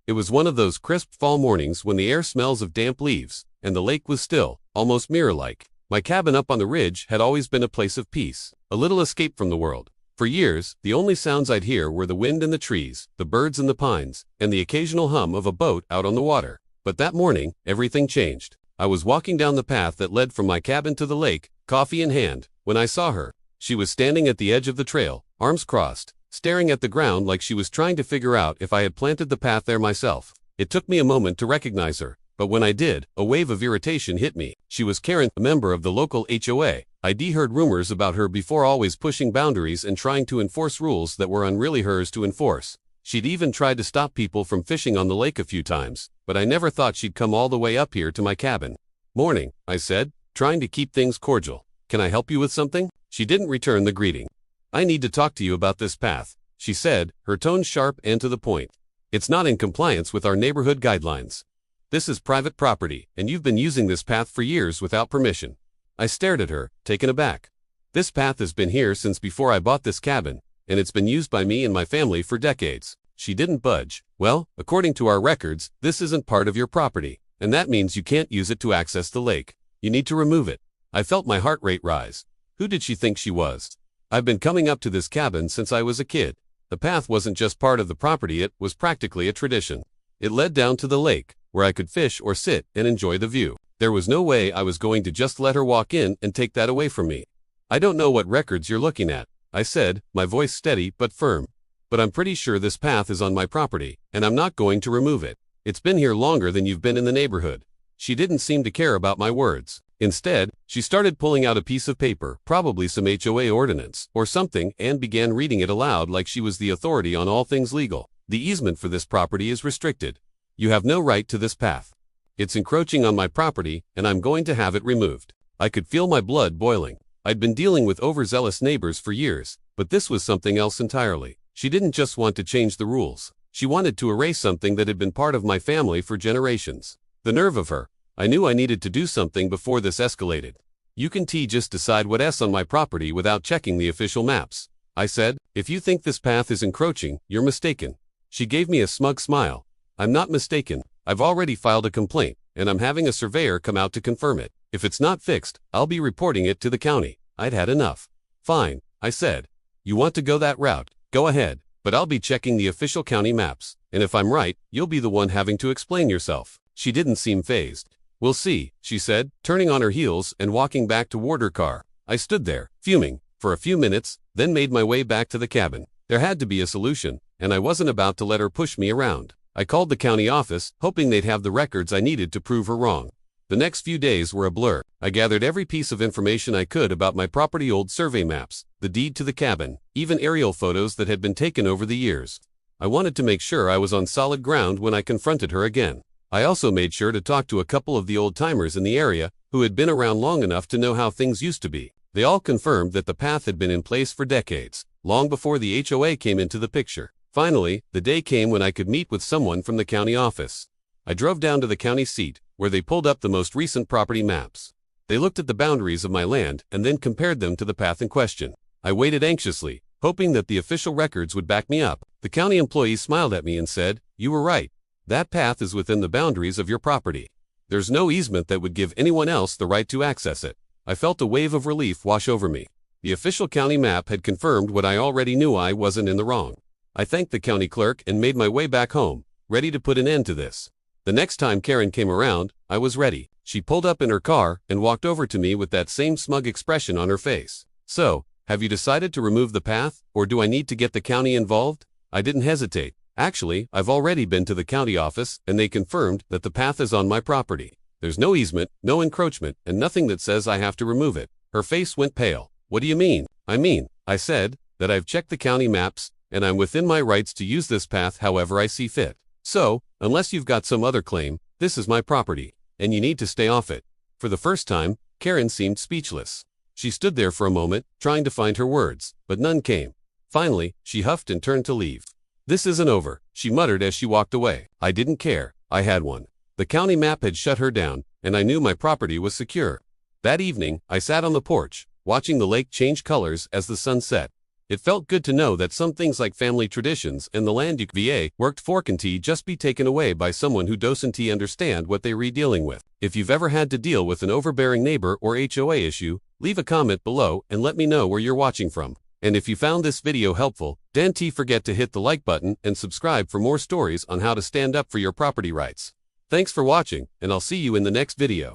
It was one of those crisp fall mornings when the air smells of damp leaves, and the lake was still, almost mirror-like. My cabin up on the ridge had always been a place of peace, a little escape from the world. For years, the only sounds I'd hear were the wind in the trees, the birds in the pines, and the occasional hum of a boat out on the water. But that morning, everything changed. I was walking down the path that led from my cabin to the lake, coffee in hand, when I saw her. She was standing at the edge of the trail, arms crossed, staring at the ground like she was trying to figure out if I had planted the path there myself. It took me a moment to recognize her, but when I did, a wave of irritation hit me. She was Karen, a member of the local HOA. I'd heard rumors about her before, always pushing boundaries and trying to enforce rules that were unreally hers to enforce. She'd even tried to stop people from fishing on the lake a few times, but I never thought she'd come all the way up here to my cabin. "Morning," I said, trying to keep things cordial. "Can I help you with something?" She didn't return the greeting. "I need to talk to you about this path," she said, her tone sharp and to the point. "It's not in compliance with our neighborhood guidelines. This is private property, and you've been using this path for years without permission." I stared at her, taken aback. "This path has been here since before I bought this cabin, and it's been used by me and my family for decades." She didn't budge. "Well, according to our records, this isn't part of your property, and that means you can't use it to access the lake. You need to remove it." I felt my heart rate rise. Who did she think she was? I've been coming up to this cabin since I was a kid. The path wasn't just part of the property, it was practically a tradition. It led down to the lake, where I could fish or sit and enjoy the view. There was no way I was going to just let her walk in and take that away from me. "I don't know what records you're looking at," I said, my voice steady but firm. "But I'm pretty sure this path is on my property, and I'm not going to remove it. It's been here longer than you've been in the neighborhood." She didn't seem to care about my words. Instead, she started pulling out a piece of paper, probably some HOA ordinance or something, and began reading it aloud like she was the authority on all things legal. "The easement for this property is restricted. You have no right to this path. It's encroaching on my property, and I'm going to have it removed." I could feel my blood boiling. I'd been dealing with overzealous neighbors for years, but this was something else entirely. She didn't just want to change the rules. She wanted to erase something that had been part of my family for generations. The nerve of her. I knew I needed to do something before this escalated. "You can just decide what's on my property without checking the official maps," I said. "If you think this path is encroaching, you're mistaken." She gave me a smug smile. "I'm not mistaken. I've already filed a complaint, and I'm having a surveyor come out to confirm it. If it's not fixed, I'll be reporting it to the county." I'd had enough. "Fine," I said. "You want to go that route? Go ahead, but I'll be checking the official county maps, and if I'm right, you'll be the one having to explain yourself." She didn't seem fazed. "We'll see," she said, turning on her heels and walking back toward her car. I stood there, fuming, for a few minutes, then made my way back to the cabin. There had to be a solution, and I wasn't about to let her push me around. I called the county office, hoping they'd have the records I needed to prove her wrong. The next few days were a blur. I gathered every piece of information I could about my property, old survey maps, the deed to the cabin, even aerial photos that had been taken over the years. I wanted to make sure I was on solid ground when I confronted her again. I also made sure to talk to a couple of the old-timers in the area who had been around long enough to know how things used to be. They all confirmed that the path had been in place for decades, long before the HOA came into the picture. Finally, the day came when I could meet with someone from the county office. I drove down to the county seat, where they pulled up the most recent property maps. They looked at the boundaries of my land and then compared them to the path in question. I waited anxiously, hoping that the official records would back me up. The county employee smiled at me and said, "You were right. That path is within the boundaries of your property. There's no easement that would give anyone else the right to access it." I felt a wave of relief wash over me. The official county map had confirmed what I already knew. I wasn't in the wrong. I thanked the county clerk and made my way back home, ready to put an end to this. The next time Karen came around, I was ready. She pulled up in her car and walked over to me with that same smug expression on her face. "So, have you decided to remove the path, or do I need to get the county involved?" I didn't hesitate. "Actually, I've already been to the county office, and they confirmed that the path is on my property. There's no easement, no encroachment, and nothing that says I have to remove it." Her face went pale. "What do you mean?" I said, "that I've checked the county maps, and I'm within my rights to use this path however I see fit. So, unless you've got some other claim, this is my property, and you need to stay off it." For the first time, Karen seemed speechless. She stood there for a moment, trying to find her words, but none came. Finally, she huffed and turned to leave. "This isn't over," she muttered as she walked away. I didn't care. I had one. The county map had shut her down, and I knew my property was secure. That evening, I sat on the porch, watching the lake change colors as the sun set. It felt good to know that some things like family traditions and the land you va worked for can just be taken away by someone who doesn't understand what they dealing with. If you've ever had to deal with an overbearing neighbor or HOA issue, leave a comment below and let me know where you're watching from. And if you found this video helpful, don't forget to hit the like button and subscribe for more stories on how to stand up for your property rights. Thanks for watching, and I'll see you in the next video.